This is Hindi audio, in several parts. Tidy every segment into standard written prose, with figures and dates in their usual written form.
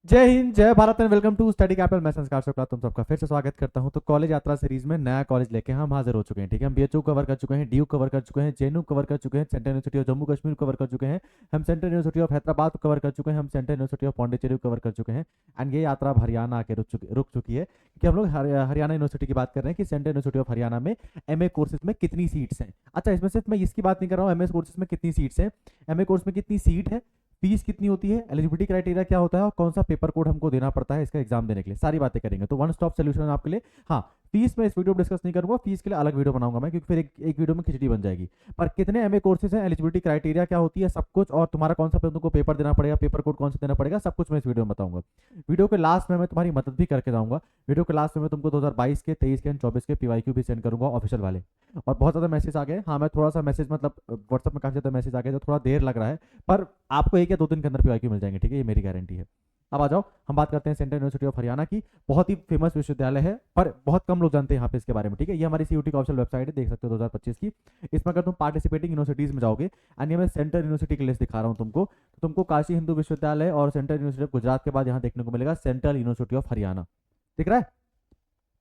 जय हिंद, जय Bharat and welcome to Study Capital. मैं संस्कार शुक्ला तुम सबका फिर से स्वागत करता हूं। तो कॉलेज यात्रा सीरीज में नया कॉलेज लेके हम हाजिर हो चुके हैं। ठीक है, हम बीएचयू कवर कर चुके हैं, डीयू कवर कर चुके हैं, जेएनयू कवर कर चुके हैं, central university of Jammu Kashmir cover कर चुके हैं, हम central university of Hyderabad cover कर चुके हैं, हम central university of Pondicherry cover कर चुके हैं। एंड ये यात्रा अब हरियाणा आके रुक चुकी है कि हम लोग हरियाणा यूनिवर्सिटी की बात कर रहे हैं कि सेंट्रल यूनिवर्सिटी ऑफ हरियाणा में एमए कोर्सेज में कितनी सीट्स हैं। अच्छा, इसमें सिर्फ मैं इसकी बात नहीं कर रहा हूँ, एमए कोर्सेज में कितनी सीट्स हैं, एमए कोर्स में कितनी सीट है, फीस कितनी होती है, एलिजिबिलिटी क्राइटेरिया क्या होता है और कौन सा पेपर कोड हमको देना पड़ता है इसका एग्जाम देने के लिए, सारी बातें करेंगे। तो वन स्टॉप सोल्यूशन आपके लिए। हाँ, फीस में इस वीडियो में डिस्कस नहीं करूंगा, फीस के लिए अलग वीडियो बनाऊंगा मैं, क्योंकि फिर एक वीडियो में खिचड़ी बन जाएगी। पर कितने एमए कोर्सेज हैं, एलिजिबिलिटी क्राइटेरिया क्या होती है, सब कुछ, और तुम्हारा कौन सा तुमको पेपर देना पड़ेगा, पेपर कोड कौन सा देना पड़ेगा, सब कुछ मैं इस वीडियो में बताऊंगा। वीडियो के लास्ट में मैं तुम्हारी मदद भी करके जाऊंगा। वीडियो के लास्ट में मैं तुमको 2022 के, 23 के, 24 के पीवाईक्यू भी सेंड करूंगा ऑफिशियल वाले। और बहुत ज़्यादा मैसेज आ गए। हाँ, मैं थोड़ा सा मैसेज मतलब व्हाट्सअप में काफ़ी ज़्यादा मैसेज आ गए तो थोड़ा देर लग रहा है, पर आपको 1 या 2 दिन के अंदर पीवाईक्यू मिल जाएंगे। ठीक है, ये मेरी गारंटी है। अब आ जाओ, हम बात करते हैं सेंट्रल यूनिवर्सिटी ऑफ हरियाणा की। बहुत ही फेमस विश्वविद्यालय है, पर बहुत कम लोग जानते हैं यहाँ पे इसके बारे में। ठीक है, ये हमारी सीयूटी का ऑफिशियल वेबसाइट है, देख सकते हो 2025 की। इसमें अगर तुम पार्टिसिपेटिंग यूनिवर्सिटीज में जाओगे, एंड ये मैं सेंट्रल यूनिवर्सिटी की लिस्ट दिखा रहा हूँ तुमको, तो तुमको काशी हिंदू विश्वविद्यालय और सेंट्रल यूनिवर्सिटी ऑफ गुजरात के बाद यहाँ देखने को मिलेगा सेंट्रल यूनिवर्सिटी ऑफ हरियाणा। दिख रहा है?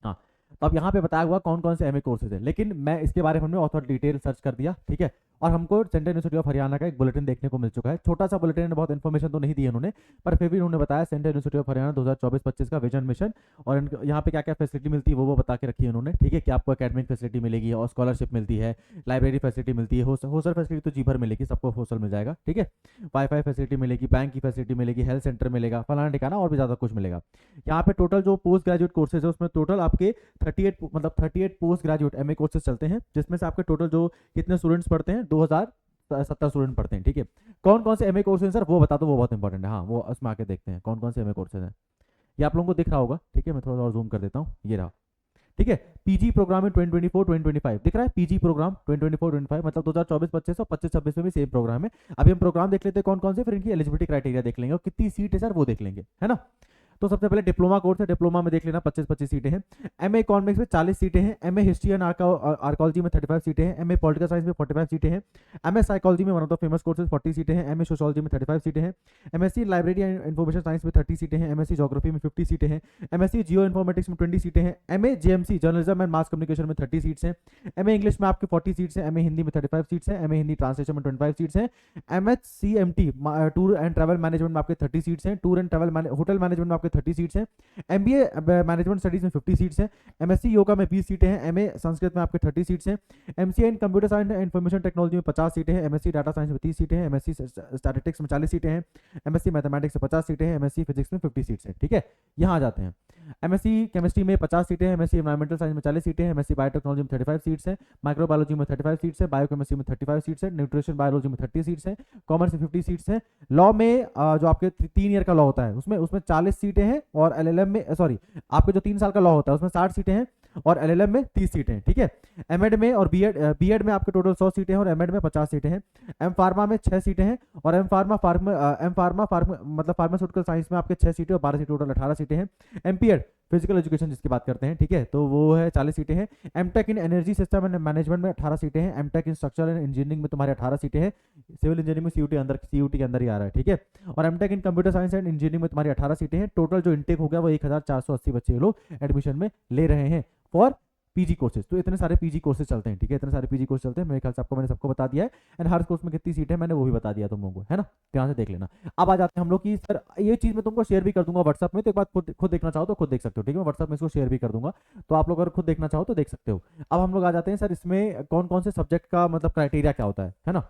हाँ। तो अब यहाँ पे बताया हुआ कौन कौन से एमए कोर्सेज है, लेकिन मैं इसके बारे में हमने ऑथर डिटेल सर्च कर दिया। ठीक है, और हमको सेंट्रल यूनिवर्सिटी ऑफ हरियाणा का एक बुलेटिन देखने को मिल चुका है। छोटा सा बुलेटिन है, बहुत इन्फॉर्मेशन तो नहीं दी है उन्होंने, पर फिर भी उन्होंने बताया सेंट्रल यूनिवर्सिटी ऑफ हरियाणा 2024-25 का विजन मिशन, और यहाँ पे क्या क्या फैसिलिटी मिलती है वो बता के रखी है उन्होंने। ठीक है, कि आपको एकेडमिक फैसिलिटी मिलेगी और स्कॉलरशिप मिलती है, लाइब्रेरी फैसिलिटी मिलती है, हॉस्टल फैसिलिटी तो जी भर मिलेगी, सबको हॉस्टल मिल जाएगा। ठीक है, वाईफाई फैसिलिटी मिलेगी, बैंक की फैसिलिटी मिलेगी, हेल्थ सेंटर मिलेगा, फलाना ठिकाना और भी ज़्यादा कुछ मिलेगा। यहाँ पे टोटल जो पोस्ट ग्रेजुएट कोर्सेज है उसमें टोटल आपके 38 पोस्ट ग्रेजुएट एमए कोर्सेज चलते हैं, जिसमें से आपके टोटल जो कितने स्टूडेंट्स पढ़ते हैं, 2070 स्टूडेंट पढ़ते हैं। ठीक है, कौन कौन से एमए कोर्सेज सर वो बता दो, वो बहुत इंपॉर्टेंट है। हाँ, वो उसमें आके देखते हैं कौन कौन से एमए कोर्सेज हैं। ये आप लोगों को दिख रहा होगा। ठीक है, मैं थोड़ा और जूम कर देता हूँ, ये रहा। ठीक है, पीजी प्रोग्राम इन 2024-2025 दिख रहा है, पीजी प्रोग्राम 2024-25 मतलब 2024-25 और 25-26 में भी सेम प्रोग्राम है। अभी हम प्रोग्राम देख लेते हैं कौन कौन से, फिर इनकी एलिजिबिलिटी क्राइटेरिया देख लेंगे और कितनी सीट है सर वो देख लेंगे, है ना। तो सबसे पहले डिप्लोमा कोर्स है, डिप्लोमा में देख लेना 25-25 सीटें हैं। एमए इकोनॉमिक्स में 40 सीटें हैं, एमए हिस्ट्री एंड आर्कोलॉजी में 35 सीटें हैं, एमए पॉलिटिकल साइंस में 45 सीटें हैं, एमए साइकोलॉजी में one of the famous courses 40 सीटें हैं, एमए सोशोलॉजी में 35 सीटें हैं, MSc library and information science में 30 सीटें हैं, एमएससी ज्योग्राफी में 50 सीटें हैं, एमएससी जियो इन्फॉर्मेटिक्स में 20 सीटें हैं, MA JMC journalism and mass communication में 30 सीट्स हैं, एमए इंग्लिश में आपके 40 सीट्स हैं, एमए हिंदी में 35 सीट्स हैं, एमए हिंदी ट्रांसलेशन में 25 सीट्स हैं, एमएचसीएमटी टूर एंड ट्रैवल मैनेजमेंट में आपके 30 सीट्स हैं, tour and travel hotel management में आपके 30 सीट्स हैं, एमबीए मैनेजमेंट स्टडीज में 50 सीट्स हैं, एमएससी योगा में 20 सीटें हैं, एमए संस्कृत में आपके 30 सीट्स हैं, MCA in computer science and information technology में 50 सीटें हैं, एमएससी डाटा साइंस में 30 सीटें हैं, एमएससी स्टैटिस्टिक्स में 40 सीटें हैं, एमएससी मैथमेटिक्स में 50 सीटें हैं, एमएससी फिजिक्स में 50 सीट्स हैं। ठीक है, यहाँ आ जाते हैं। एमएससी केमिस्ट्री में 50 सीटें हैं, एमएससी एनवायरमेंटल साइंस में 40 सीटें हैं, एमएससी बायोटेक्नोलॉजी में 35 सीट्स हैं, माइक्रोबायोलॉजी में 35 सीट्स है, बायोकेमिस्ट्री में 35 सीट्स है, न्यूट्रिशन बायोलॉजी में 30 सीट्स हैं, कॉमर्स में 50 सीट्स हैं, लॉ में जो आपके 3 ईयर का लॉ होता है उसमें 40 सीटें हैं, और एलएलएम में सॉरी आपके जो 3 साल का लॉ होता है उसमें 60 सीटें हैं, और एलएलएम में 30 सीटें हैं। ठीक है, एमएड में और बीएड में आपके टोटल 100 सीटें हैं, और एमएड में 50 सीटें हैं, एम फार्मा में 6 सीटें हैं, और एम फार्मा मतलब फार्मास्यूटिकल साइंस में आपके 6 सीटें और 12 सीटें, टोटल 18 सीटें हैं, एमपीएड फिजिकल एजुकेशन जिसकी बात करते हैं, ठीक है, तो वो है 40 सीटें हैं, MTech in energy system and management में 18 सीटें हैं, MTech in structure and engineering में तुम्हारे 18 सीटें हैं, सिविल इंजीनियरिंग में सीयूटी के अंदर ही आ रहा है। ठीक है, और MTech in computer science and engineering में तुम्हारी 18 सीटें हैं। टोटल जो इनटेक हो गया वो 1480 बच्चे लोग एडमिशन में ले रहे हैं फॉर पीजी कोर्सेज। तो इतने सारे पीजी कोर्सेज चलते हैं। ठीक है, इतने सारे पीजी कोर्स चलते हैं, मेरे ख्याल से आपको मैंने सबको बता दिया है, एंड हर कोर्स में कितनी सीट है मैंने वो भी बता दिया तुम लोगों को, है ना। ध्यान से देख लेना। अब आ जाते हैं हम लोग की सर, ये चीज़ मैं तुमको शेयर भी कर दूंगा व्हाट्सअप में, तो एक बात खुद देखना चाहो तो खुद देख सकते हो। ठीक है, मैं व्हाट्सअप में इसको शेयर भी कर दूंगा, तो आप लोग अगर खुद देखना चाहो तो देख सकते हो। अब हम लोग आ जाते हैं सर, इसमें कौन कौन से सब्जेक्ट का मतलब क्राइटेरिया क्या होता है ना।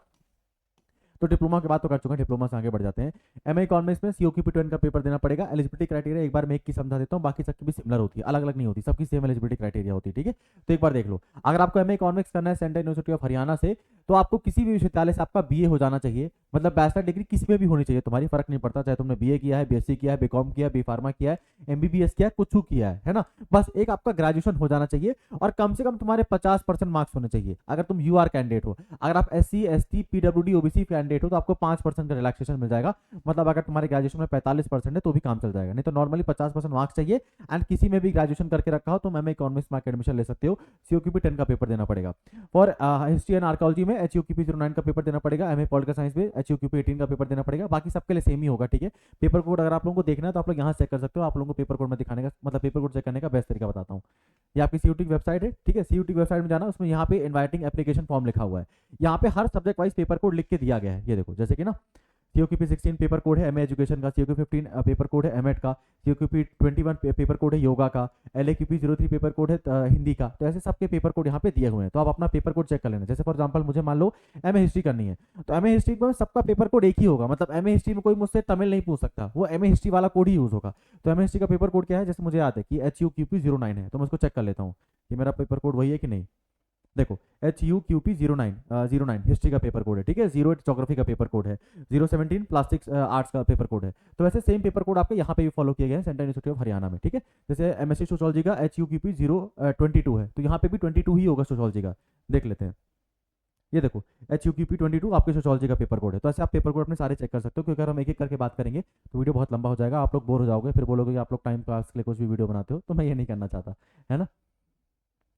तो डिप्लोमा की बात तो कर चुके हैं, डिप्लोमा से आगे बढ़ जाते हैं। एमए इकोनॉमिक्स में सीओक्यूपी 12 का पेपर देना पड़ेगा। एलिजिबिलिटी क्राइटेरिया एक बार मैं एक की समझा देता हूँ, बाकी सबकी भी सिमिलर होती है, अलग अलग नहीं होती, सबकी सेम एलिजिबिलिटी क्राइटेरिया होती है। ठीक है, तो एक बार देख लो, अगर आपको एमए इकोनॉमिक्स करना है सेंट्रल यूनिवर्सिटी ऑफ हरियाणा से, तो आपको किसी भी विश्वविद्यालय से आपका बीए हो जाना चाहिए, मतलब बैचलर डिग्री किसी में भी होनी चाहिए तुम्हारी, फर्क नहीं पड़ता, चाहे तुमने बीए किया है, बीएससी किया है, बीकॉम किया है, बी फार्मा किया है, एमबीबीएस किया है, कुछ किया है ना, बस एक आपका ग्रेजुएशन हो जाना चाहिए, और कम से कम तुम्हारे 50% मार्क्स होने चाहिए अगर तुम यूआर कैंडिडेट हो। अगर आप SC ST PWD OBC candidate हो तो आपको 5% का रिलैक्सेशन मिल जाएगा, मतलब अगर तुम्हारे ग्रेजुएशन में 45% है तो भी काम चल जाएगा, नहीं तो नॉर्मली 50% मार्क्स चाहिए। एंड किसी में भी ग्रेजुएशन करके रखा हो तो एमए इकोनॉमिक्स में एडमिशन ले सकते हो, सीओक्यूपी 10 का पेपर देना पड़ेगा। फॉर हिस्ट्री एंड आर्कोलॉजी में एचयूक्यूपी 09 का पेपर देना पड़ेगा, एमए पॉलिटिकल साइंस में HUQP 18 का पेपर देना पड़ेगा, बाकी सबके लिए सेम ही होगा, ठीक है। पेपर कोड अगर आप लोगों को देखना है तो आप लोग यहाँ चेक कर सकते हो, आप लोगों को पेपर कोड में दिखाने का मतलब पेपर कोड चेक करने का बेस्ट तरीका बताता हूँ। ये आपकी CUT की वेबसाइट है, ठीक है। CUT की वेबसाइट में जाना, उसमें यहाँ पे इन्वाइटिंग एप्लीकेशन फॉर्म लिखा हुआ है, यहाँ पे हर सब्जेक्ट वाइज पेपर कोड लिख के दिया गया है, ये देखो जैसे कि ना CUQP 16 पेपर कोड है MA एजुकेशन का, CUQP 15 पेपर कोड है MEd का, CUQP 21 पेपर कोड है योगा का, LAQP 03 पेपर कोड है हिंदी का। तो ऐसे सबके पेपर कोड यहाँ पे दिए हुए हैं, तो आप अपना पेपर कोड चेक कर लेना। जैसे फॉर एग्जांपल मुझे मान लो MA हिस्ट्री करनी है, तो MA हिस्ट्री में सबका पेपर कोड एक ही होगा, मतलब MA हिस्ट्री में कोई मुझसे तमिल नहीं पूछ सकता, वो MA हिस्ट्री वाला कोड ही यूज होगा। तो MA हिस्ट्री का पेपर कोड क्या है, जैसे मुझे याद है कि HUQP 09 है, तो मैं उसको चेक कर लेता हूँ कि मेरा पेपर कोड वही है कि नहीं। देखो HUQP 09 हिस्ट्री का पेपर कोड है, ठीक है। 08 ज्योग्राफी का पेपर कोड है, 017 प्लास्टिक्स आर्ट्स का पेपर कोड है। तो वैसे सेम पेपर कोड आपके यहाँ पे भी फॉलो किए गए हैं सेंट्रल यूनिवर्सिटी ऑफ हरियाणा में, ठीक है। जैसे MSc सोशोलॉजी का HUQP 022 है, तो यहाँ पे भी 22 ही होगा सोशोलॉजी का, देख लेते हैं। ये देखो HUQP 22 आपके सोशोलॉजी का पेपर कोड है। तो ऐसे आप पेपर कोड अपने सारे चेक कर सकते हो, क्योंकि अगर हम एक एक करके बात करेंगे तो वीडियो बहुत लंबा हो जाएगा, आप लोग बोर हो जाओगे, फिर बोलोगे कि आप लोग टाइम पास के लिए कुछ भी वीडियो बनाते हो, तो मैं ये नहीं करना चाहता, है ना।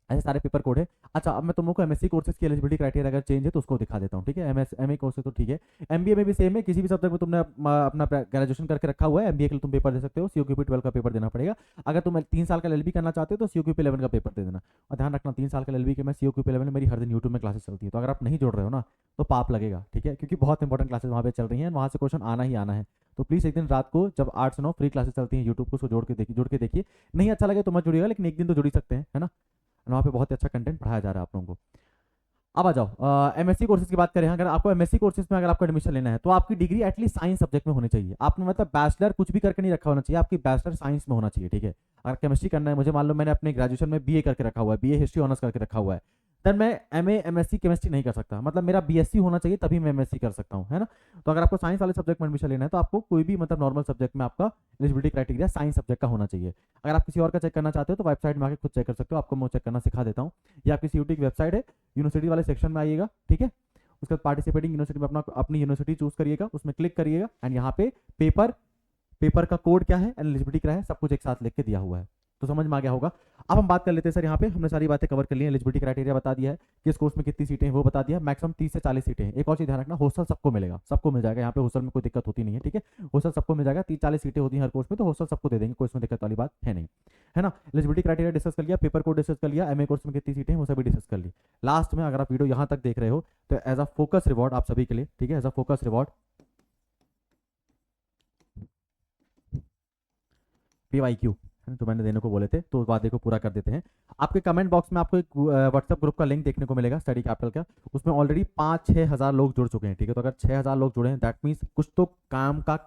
ऐसे सारे पेपर कोड है। अच्छा, अब मैं तुम लोग को MSc कोर्सेज की एलिजिबिलिटी क्राइटेरिया अगर चेंज है तो उसको दिखा देता हूँ, ठीक है। MA कोर्सेज तो ठीक है, MBA में भी सेम है, किसी भी सब्जेक्ट में तुमने अपना ग्रेजुएशन करके रखा हुआ है, MBA के लिए तुम पेपर दे सकते हो, CUQP 12 का पेपर देना पड़ेगा। अगर तुम 3 साल का LLB करना चाहते हो तो CUQP 11 का पेपर दे देना। और ध्यान रखना 3 साल का LLB के मैं CUQP 11 में मेरी हर दिन यूट्यूब में क्लासेस चलती है, तो अगर आप नहीं जुड़ रहे हो ना तो पाप लगेगा, ठीक है, क्योंकि बहुत इंपॉर्टेंट क्लासेस वहाँ पे चल रही हैं, वहाँ से क्वेश्चन आना ही आना है। तो प्लीज़ एक दिन रात को जब 8 से 9 फ्री क्लासेस चलती हैं यूट्यूब को, उसको जुड़ के देखिए। नहीं अच्छा लगे तो मत जुड़िएगा, लेकिन एक दिन तो जुड़ ही सकते हैं, है ना। वहाँ पे बहुत अच्छा कंटेंट पढ़ाया जा रहा है आप लोगों को। अब आ जाओ MSc कोर्सेज की बात करें। अगर आपको MSc कोर्सेज में अगर आपको एडमिशन लेना है तो आपकी डिग्री एटलीस्ट साइंस सब्जेक्ट में होनी चाहिए। आपने मतलब बैचलर कुछ भी करके नहीं रखा होना चाहिए, आपकी बैचलर साइंस में होना चाहिए, ठीक है। अगर केमिस्ट्री करना है, मुझे मान लो मैंने अपने ग्रेजुएशन में BA करके रखा हुआ है, BA हिस्ट्री ऑनर्स करके रखा हुआ है, देन मैं MA MSc केमिस्ट्री नहीं कर सकता, मतलब मेरा BSc होना चाहिए तभी मैं MSc कर सकता हूँ, है ना। तो अगर आपको साइंस वाले सब्जेक्ट में एडमिशन लेना है तो आपको कोई भी मतलब नॉर्मल सब्जेक्ट में आपका एलिजिबिलिटी क्राइटेरिया साइंस सब्जेक्ट का होना चाहिए। अगर आप किसी और का चेक करना चाहते हो तो वेबसाइट में आके खुद चेक कर सकते हो, आपको मैं चेक करना सिखा देता हूँ। ये आपकी CUT की वेबसाइट है, यूनिवर्सिटी वाले सेक्शन में आइएगा, ठीक है। उसके बाद पार्टिसिपेटिंग यूनिवर्सिटी में अपनी यूनिवर्सिटी चूज करिएगा, उसमें क्लिक करिएगा एंड यहाँ पे पेपर का कोड क्या है, एलिजिबिलिटी क्या है, सब कुछ एक साथ लिख के दिया हुआ है, तो समझ में आ गया होगा। अब हम बात कर लेते हैं सर, यहाँ पे हमने सारी बातें कवर कर ली हैं, एलिजिबिलिटी क्राइटेरिया बता दिया है, किस कोर्स में कितनी सीटें हैं वो बता दिया, मैक्सिमम 30 से 40 सीटें हैं। एक और चीज ध्यान रखना, हॉस्टल सबको मिलेगा, सबको मिल जाएगा, यहाँ पे हॉस्टल में कोई दिक्कत होती नहीं है, ठीक है। हॉस्टल सबको मिल जाएगा, 30-40 सीटें होती हैं हर कोर्स में, तो हॉस्टल सबको दे देंगे, कोई इसमें दिक्कत वाली बात है नहीं, है ना। एलिजिबिलिटी क्राइटेरिया डिस्कस कर लिया, पेपर कोड डिस्कस कर लिया, MA कोर्स में कितनी सीटें हैं वो सभी डिस्कस कर ली। लास्ट में अगर आप वीडियो यहाँ तक देख रहे हो तो एज अ फोकस रिवॉर्ड आप सभी के लिए, ठीक है, as a focus reward PYQ जो मैंने देने को बोले थे, तो उस वादे को पूरा कर देते हैं। आपके कमेंट बॉक्स में आपको एक व्हाट्सएप ग्रुप का लिंक देखने को मिलेगा स्टडी कैपिटल का, उसमें ऑलरेडी 5-6 हज़ार लोग जुड़ चुके हैं, ठीक है। तो अगर 6 हज़ार लोग जुड़े हैं दैट मीन्स कुछ तो काम का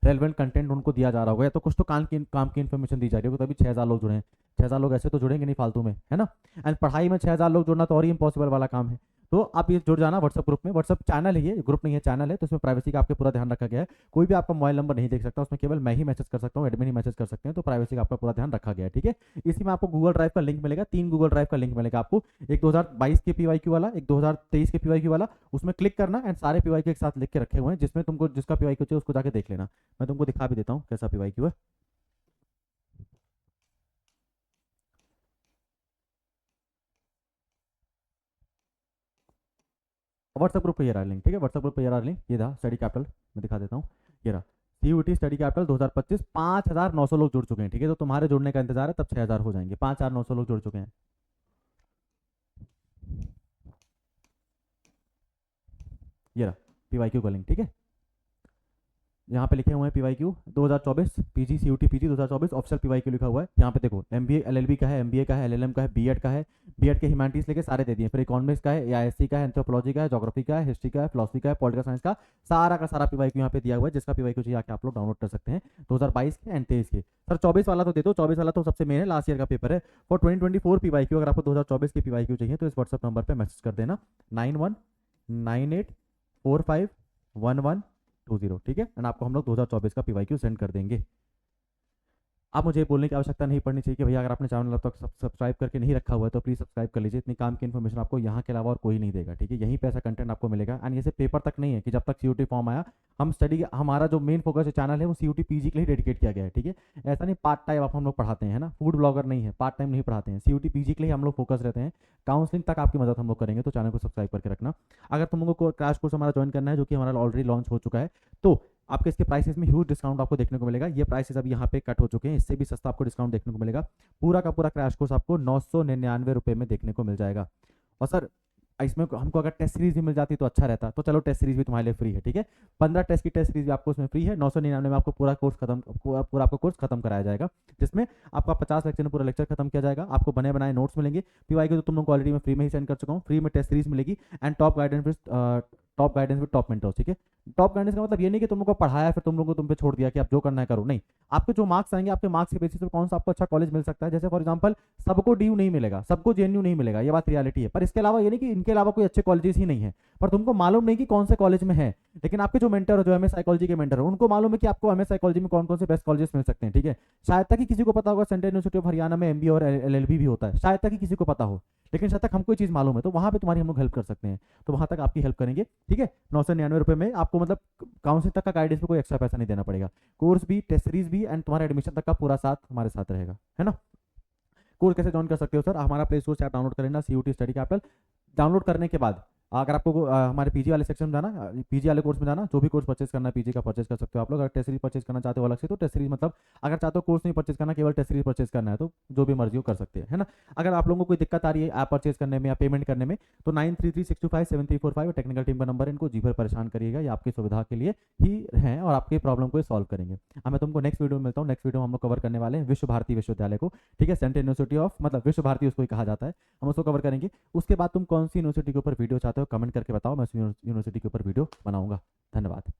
रेलिवेंट कंटेंट उनको दिया जा रहा होगा, या तो कुछ तो काम की इन्फॉर्मेशन दी जा रही होगी, तभी 6 हज़ार लोग जुड़े हैं। 6 हज़ार लोग ऐसे तो जुड़ेंगे नहीं फालतू में, है ना। एंड पढ़ाई में 6 हज़ार लोग जुड़ना तो और ही इम्पॉसिबल वाला काम है। तो आप ये जुड़ जाना व्हाट्सएप ग्रुप में, व्हाट्सएप चैनल है, ये ग्रुप नहीं है चैनल है, तो इसमें प्राइवेसी का आपके पूरा ध्यान रखा गया है। कोई भी आपका मोबाइल नंबर नहीं देख सकता, उसमें केवल मैं ही मैसेज कर सकता हूँ, एडमिन ही मैसेज कर सकते हैं, तो प्राइवेसी का आपका पूरा ध्यान रखा गया है, ठीक है। इसी में आपको गूगल ड्राइव का लिंक मिलेगा, 3 गूगल ड्राइव का लिंक मिलेगा आपको, एक 2022 के PYQ वाला, एक 2023 के PYQ वाला, उसमें क्लिक करना एंड सारे PYQ एक साथ लिख के रखे हुए हैं, जिसमें तुमको जिसका PYQ चाहिए उसको जाके देख लेना। मैं तुमको दिखा भी देता हूँ कैसा PYQ है। व्हाट्सएप ग्रुप पे ये रहा लिंक, ठीक है, व्हाट्सएप ग्रुप पे ये रहा लिंक, ये रहा स्टडी कैपिटल, मैं दिखा देता हूँ, ये रहा CUT स्टडी कैपिटल 2025, 5,900 लोग जुड़ चुके हैं, ठीक है। तो तुम्हारे जुड़ने का इंतजार है, तब 6,000 हो जाएंगे, 5,900 लोग जुड़ चुके हैं। ये रहा PYQ का लिंक, ठीक है। यहाँ पे लिखे हुए हैं PYQ 2024 PG CUT PG 2024 official PYQ लिखा हुआ है। यहाँ पे देखो MBA LLB का है, MBA का है, LLM का है, B.Ed का है, B.Ed के ह्यूमैनिटीज लेके सारे दे दिए। फिर इकोनॉमिक्स का है, AISC का है, एंथ्रोपोलॉजी का है, ज्योग्राफी का है, हिस्ट्री का है, फिलोसफी का है, पॉलिटिकल साइंस का सारा PYQ यहाँ पे दिया हुआ है, जिसका PYQ चाहिए आके आप लोग डाउनलोड कर सकते हैं 2022 के एंड 23 के। सर 24 वाला तो दे दो, 24 वाला तो सबसे मेन है, लास्ट ईयर का पेपर है। फॉर 2024 PYQ अगर आपको 2024 के PYQ चाहिए तो इस व्हाट्सएप नंबर पर मैसेज कर देना 9198451120, ठीक है। एंड आपको हम लोग 2024 का PYQ सेंड कर देंगे। आप मुझे बोलने की आवश्यकता नहीं पड़नी चाहिए कि भैया अगर आपने चैनल अब तक सब्सक्राइब करके नहीं रखा हुआ है तो प्लीज़ सब्सक्राइब कर लीजिए। इतनी काम की इन्फॉर्मेशन आपको यहाँ के अलावा और कोई नहीं देगा, ठीक है। यहीं पे ऐसा कंटेंट आपको मिलेगा। एंड ये सिर्फ पेपर तक नहीं है कि जब तक सीयूटी फॉर्म आया हम स्टडी, हमारा जो मेन फोकस चैनल है वो सीयूटी पीजी के लिए डेडिकेट किया गया है, ठीक है। ऐसा नहीं पार्ट टाइम आप हम लोग पढ़ाते हैं, है ना, फूड ब्लॉगर नहीं है, पार्ट टाइम नहीं पढ़ाते हैं, सीयूटी पीजी के लिए हम लोग फोकस रहते हैं। काउंसलिंग तक आपकी मदद हम लोग करेंगे, तो चैनल को सब्सक्राइब करके रखना। अगर तुम लोगों को क्रैश कोर्स हमारा ज्वाइन करना है जो कि हमारा ऑलरेडी लॉन्च हो चुका है, तो आपके इसके प्राइसेस में ह्यूज डिस्काउंट आपको देखने को मिलेगा। ये प्राइसेस अभी यहाँ पे कट हो चुके हैं, इससे भी सस्ता आपको डिस्काउंट देखने को मिलेगा। पूरा का पूरा क्रैश कोर्स आपको 999 रुपये में देखने को मिल जाएगा। और सर इसमें हमको अगर टेस्ट सीरीज भी मिल जाती तो अच्छा रहता, तो चलो टेस्ट सीरीज भी तुम्हारे लिए फ्री है, ठीक है। 15 टेस्ट की टेस्ट सीरीज भी आपको उसमें फ्री है। 999 में आपको पूरा कोर्स खत्म, पूरा आपको कोर्स खत्म कराया जाएगा, जिसमें आपका 50 लेक्चर में पूरा लेक्चर खत्म किया जाएगा। आपको बने बनाए नोट्स मिलेंगे, पीवाई के तो तुम लोग को ऑलरेडी मैं फ्री में ही सेंड कर चुका हूँ। फ्री में टेस्ट सीरीज मिलेगी and top guidance with top mentors, ठीक है। टॉप गाइडेंस का मतलब ये नहीं कि तुम लोग को पढ़ाया फिर तुम लोग को तुम पे छोड़ दिया कि आप जो करना है करो, नहीं। आपके जो मार्क्स आएंगे, आपके मार्क्स के बेसिस पे कौन सा आपको अच्छा कॉलेज मिल सकता है। जैसे फॉर एग्जांपल सबको डीयू नहीं मिलेगा, सबको जेएनयू नहीं मिलेगा, ये बात रियलिटी है। पर इसके अलावा ये नहीं कि इनके अलावा कोई अच्छे कॉलेजेस ही नहीं है, पर तुमको मालूम नहीं कि कौन से कॉलेज में है। लेकिन आपके जो मेंटर हो, जो एमएस साइकोलॉजी के मेंटर हो, उनको मालूम है कि आपको एमएस साइकोलॉजी में कौन कौन से बेस्ट कॉलेजेस मिल सकते हैं, ठीक है। शायद तक कि किसी को पता होगा सेंट्रल यूनिवर्सिटी ऑफ हरियाणा में एमबीए और एलएलबी भी होता है, शायद तक कि किसी को पता हो, लेकिन शायद तक हमको ये चीज़ मालूम है, तो वहाँ पे तुम्हारी हम लोग हेल्प कर सकते हैं। तो वहाँ तक आपकी हेल्प करेंगे, ठीक है। 999 रुपये में आपको मतलब काउंसलिंग तक का गाइडेंस पे कोई एक्स्ट्रा पैसा नहीं देना पड़ेगा। कोर्स भी, टेस्ट सीरीज भी एंड तुम्हारे एडमिशन तक का पूरा साथ हमारे साथ रहेगा, है ना। कोर्स कैसे ज्वाइन कर सकते हो सर? हमारा प्ले स्टोर से आप डाउनलोड कर लेना सीयूटी स्टडी कैपिटल। डाउनलोड करने के बाद अगर आपको हमारे पीजी वाले सेक्शन में जाना, पीजी वाले कोर्स में जाना, जो भी कोर्स परचेज करना है पीजी का परचेज कर सकते हो आप लोग। अगर टेस्ट सीरीज परचेज करना चाहते हो अलग से, तो टेस्ट सीरीज मतलब अगर चाहते हो कोर्स नहीं परचेज करना, केवल टेस्ट सीरीज परचेज करना है, तो जो भी मर्जी हो कर सकते हैं, है ना। अगर आप लोगों को कोई दिक्कत आ रही है ऐप परचेज करने में या पेमेंट करने में, तो 9336257345 टेक्निकल टीम का नंबर है, इनको जी भर परेशान करिएगा, ये आपकी सुविधा के लिए ही हैं और आपकी प्रॉब्लम को सॉल्व करेंगे। मैं तुमको नेक्स्ट वीडियो में मिलता हूँ। नेक्स्ट वीडियो में हम लोग कवर करने वाले हैं विश्व भारती विश्वविद्यालय को, ठीक है। सेंट्रल यूनिवर्सिटी ऑफ, मतलब विश्व भारती उसको ही कहा जाता है, हम उसको कवर करेंगे। उसके बाद तुम कौन सी यूनिवर्सिटी के ऊपर वीडियो चाहते हो कमेंट करके बताओ, मैं उस यूनिवर्सिटी के ऊपर वीडियो बनाऊंगा। धन्यवाद।